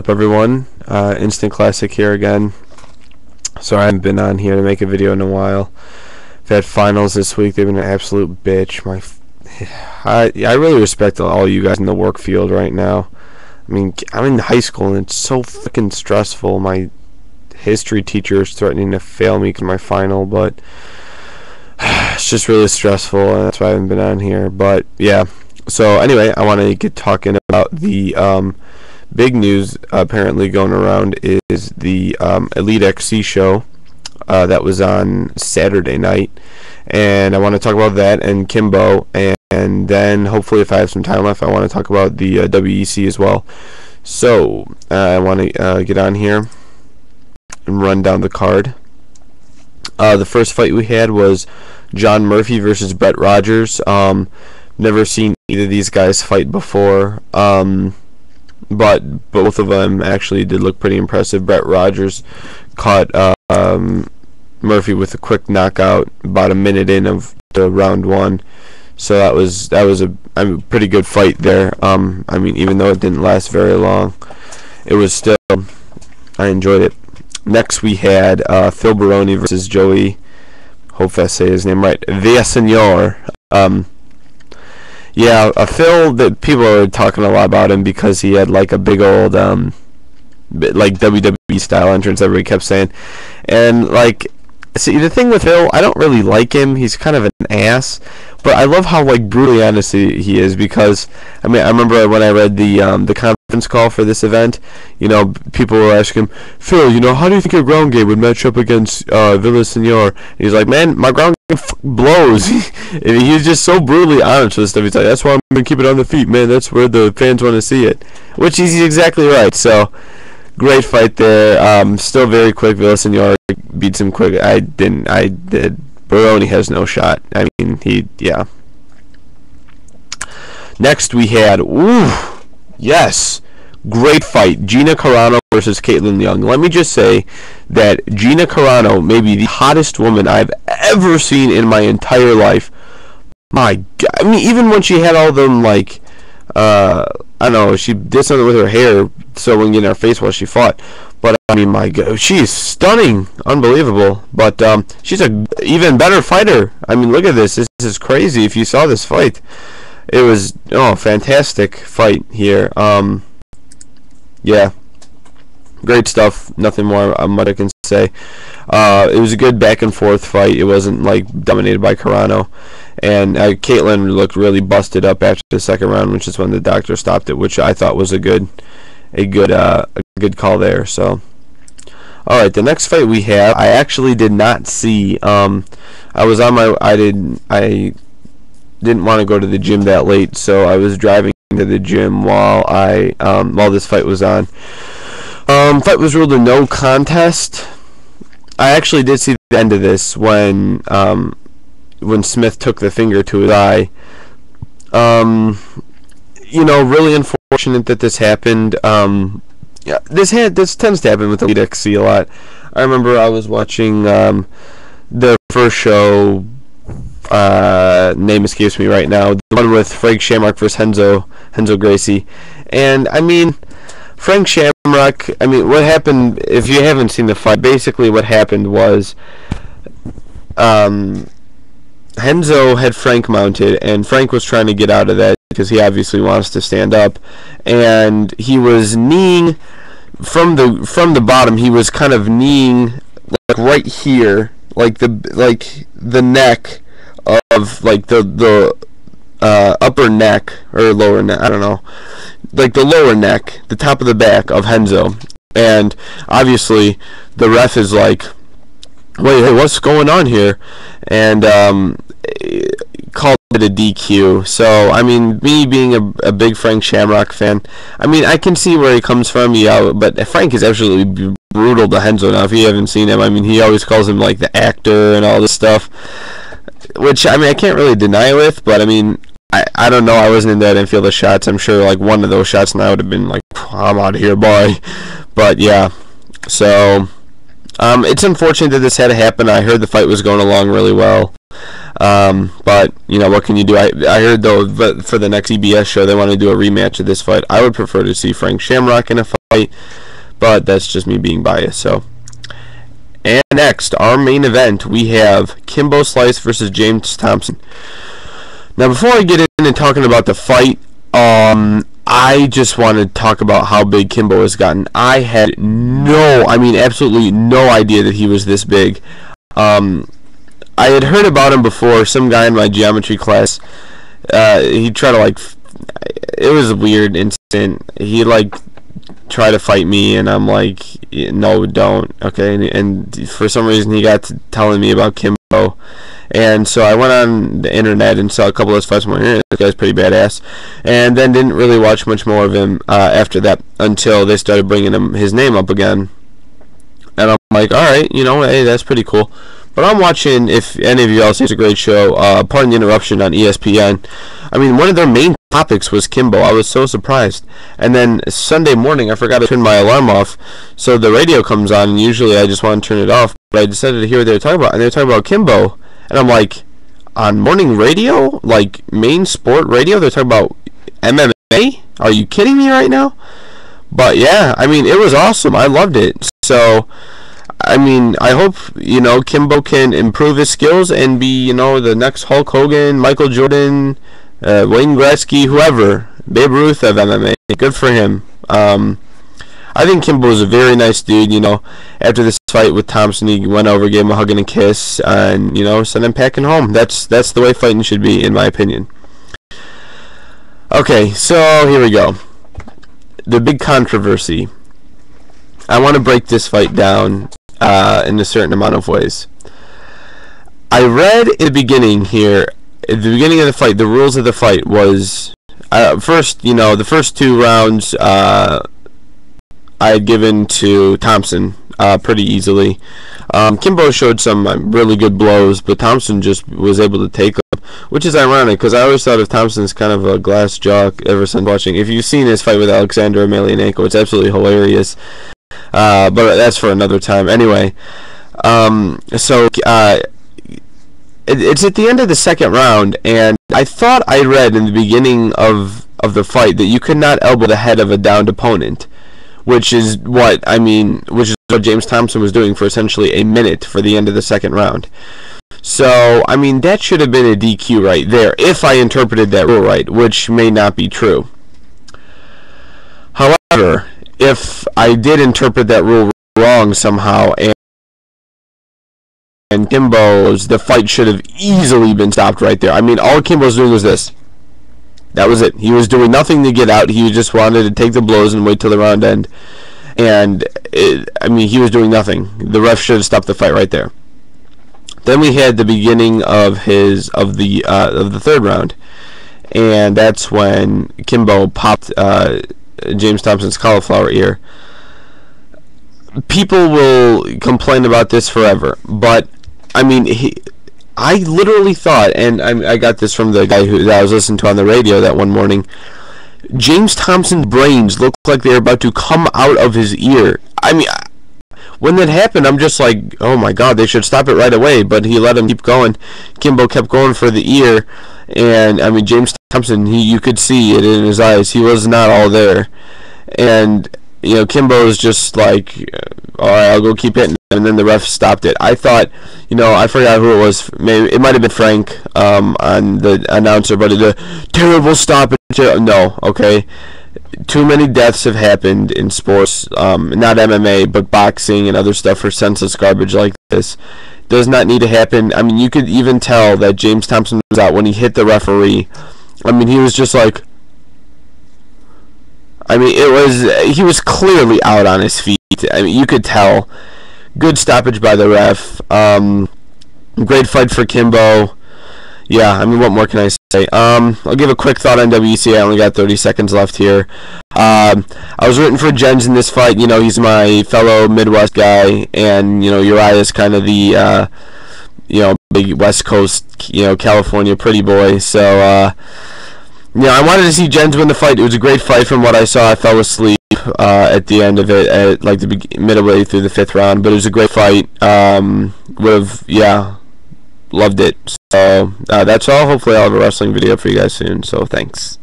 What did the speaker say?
up, everyone? Instant Classic here again. Sorry I haven't been on here to make a video in a while. I've had finals this week. They've been an absolute bitch. I really respect all you guys in the work field right now. I mean, I'm in high school and it's so freaking stressful. My history teacher is threatening to fail me because my final, but it's just really stressful, and that's why I haven't been on here. But yeah, so anyway, I want to get talking about the big news apparently going around is the Elite XC show that was on Saturday night, and I want to talk about that and Kimbo, and then hopefully if I have some time left I want to talk about the WEC as well. So I want to get on here and run down the card. The first fight we had was John Murphy versus Brett Rogers. Never seen either of these guys fight before, but both of them actually did look pretty impressive. Brett Rogers caught Murphy with a quick knockout about a minute in of the round one, so that was a pretty good fight there. I mean, even though it didn't last very long, it was still, I enjoyed it. Next we had Phil Baroni versus Joey, hope I say his name right, Villasenor. Yeah, Phil, that people are talking a lot about him because he had like a big old like WWE style entrance, everybody kept saying. And like, see, the thing with Phil, I don't really like him. He's kind of an ass, but I love how like brutally honest he is, because I mean, I remember when I read the conference call for this event, you know, people were asking him, Phil, you know, how do you think your ground game would match up against Villasenor? And he's like, man, my ground game blows. And he's just so brutally honest with stuff. He's like, that's why I'm gonna keep it on the feet, man. That's where the fans want to see it, which he's exactly right. So great fight there. Still very quick. Villasenor beats him quick. I did. Baroni has no shot. I mean, yeah. Next we had, yes, great fight. Gina Carano versus Caitlin Young. Let me just say that Gina Carano may be the hottest woman I've ever seen in my entire life. My God. I mean, even when she had all them, like, I don't know, she did something with her hair so it wouldn't get in her face while she fought. But I mean, my God, she's stunning, unbelievable. But she's a even better fighter. I mean, look at this. This is crazy. If you saw this fight, it was fantastic fight here. Yeah, great stuff. Nothing more much I can say. It was a good back and forth fight. It wasn't like dominated by Carano, and Caitlin looked really busted up after the second round, which is when the doctor stopped it, which I thought was a good call there. So, all right, the next fight we have, I actually did not see. I was on my, I didn't want to go to the gym that late, so I was driving to the gym while this fight was on. Fight was ruled a no contest. I actually did see the end of this when Smith took the finger to his eye. You know, really unfortunate that this happened. Yeah, this tends to happen with Elite XC a lot. I remember I was watching their first show. Name escapes me right now. The one with Frank Shamrock versus Renzo Gracie, and I mean, Frank Shamrock. I mean, what happened? If you haven't seen the fight, basically what happened was, Renzo had Frank mounted, and Frank was trying to get out of that because he obviously wants to stand up, and he was kneeing from the bottom. He was kind of kneeing like right here, like the neck of like the upper neck or lower neck, I don't know, like the lower neck, the top of the back of Renzo, and obviously the ref is like, wait, hey, what's going on here? And called it a DQ. So I mean, me being a big Frank Shamrock fan, I mean, I can see where he comes from. Yeah, but Frank is absolutely brutal to Renzo. Now, if you haven't seen him, I mean, he always calls him like the actor and all this stuff, which I mean I can't really deny with, but I mean I don't know, I wasn't in there, I didn't feel the shots. I'm sure like one of those shots and I would have been like, I'm out of here, boy. But yeah, so it's unfortunate that this had to happen. I heard the fight was going along really well, but you know, what can you do? I heard though, but for the next CBS show they want to do a rematch of this fight. I would prefer to see Frank Shamrock in a fight fight, but that's just me being biased. So, and next, our main event, we have Kimbo Slice versus James Thompson. Now, before I get into talking about the fight, I just want to talk about how big Kimbo has gotten. I had absolutely no idea that he was this big. I had heard about him before. Some guy in my geometry class, he tried to, it was a weird incident. He, tried to fight me, and I'm like, no, don't, okay? And for some reason, he got to telling me about Kimbo. And so I went on the internet and saw a couple of his fights. I'm like, this guy's pretty badass. And then didn't really watch much more of him after that until they started bringing his name up again. And I'm like, all right, hey, that's pretty cool. But I'm watching, if any of you all see, it's a great show, Pardon the Interruption on ESPN. I mean, one of their main topics was Kimbo. I was so surprised. And then Sunday morning, I forgot to turn my alarm off, so the radio comes on, and usually I just want to turn it off. But I decided to hear what they were talking about, and they were talking about Kimbo. And I'm like, on morning radio? Main sport radio? They're talking about MMA? Are you kidding me right now? But yeah, I mean, it was awesome. I loved it. So, I mean, I hope, Kimbo can improve his skills and be, the next Hulk Hogan, Michael Jordan, Wayne Gretzky, whoever, Babe Ruth of MMA. Good for him. I think Kimbo is a very nice dude. After this fight with Thompson, he went over, gave him a hug and a kiss, and sent him packing home. That's the way fighting should be, in my opinion. Okay, so here we go. The big controversy. I want to break this fight down in a certain amount of ways. I read in the beginning here, at the beginning of the fight, the rules of the fight was first, the first 2 rounds I had given to Thompson pretty easily. Kimbo showed some really good blows, but Thompson just was able to take them, which is ironic because I always thought of Thompson as kind of a glass jaw ever since watching. If you've seen his fight with Alexander Emelianenko, it's absolutely hilarious. But that's for another time. Anyway, it's at the end of the second round, and I thought I read in the beginning of the fight that you could not elbow the head of a downed opponent, which is what James Thompson was doing for essentially a minute for the end of the second round. So, I mean, that should have been a DQ right there, if I interpreted that rule right, which may not be true. However, if I did interpret that rule wrong somehow, and the fight should have easily been stopped right there. I mean, all Kimbo's doing was this. That was it. He was doing nothing to get out. He just wanted to take the blows and wait till the round end. And he was doing nothing. The ref should have stopped the fight right there. Then we had the beginning of the third round, and that's when Kimbo popped James Thompson's cauliflower ear. People will complain about this forever, but I mean, I literally thought, and I got this from the guy that I was listening to on the radio that one morning, James Thompson's brains looked like they were about to come out of his ear. I mean, when that happened, I'm just like, oh my god, they should stop it right away, but he let him keep going. Kimbo kept going for the ear, and I mean, James Thompson, you could see it in his eyes. He was not all there. And Kimbo was just like, all right, I'll go keep hitting, and then the ref stopped it. I thought, I forgot who it was. Maybe it might have been Frank on the announcer, but the terrible stoppage. No, okay. Too many deaths have happened in sports, not MMA, but boxing and other stuff for senseless garbage like this. Does not need to happen. I mean, you could even tell that James Thompson was out when he hit the referee. I mean, he was just like, he was clearly out on his feet. I mean, you could tell. Good stoppage by the ref. Great fight for Kimbo. Yeah, I mean, what more can I say? I'll give a quick thought on WEC. I only got 30 seconds left here. I was rooting for Jens in this fight. He's my fellow Midwest guy, and Uriah's kind of the big West Coast, California pretty boy. So I wanted to see Jens win the fight. It was a great fight from what I saw. I fell asleep at the end of it, at the midway through the 5th round, but it was a great fight. Loved it. So that's all. Hopefully I'll have a wrestling video for you guys soon. So thanks.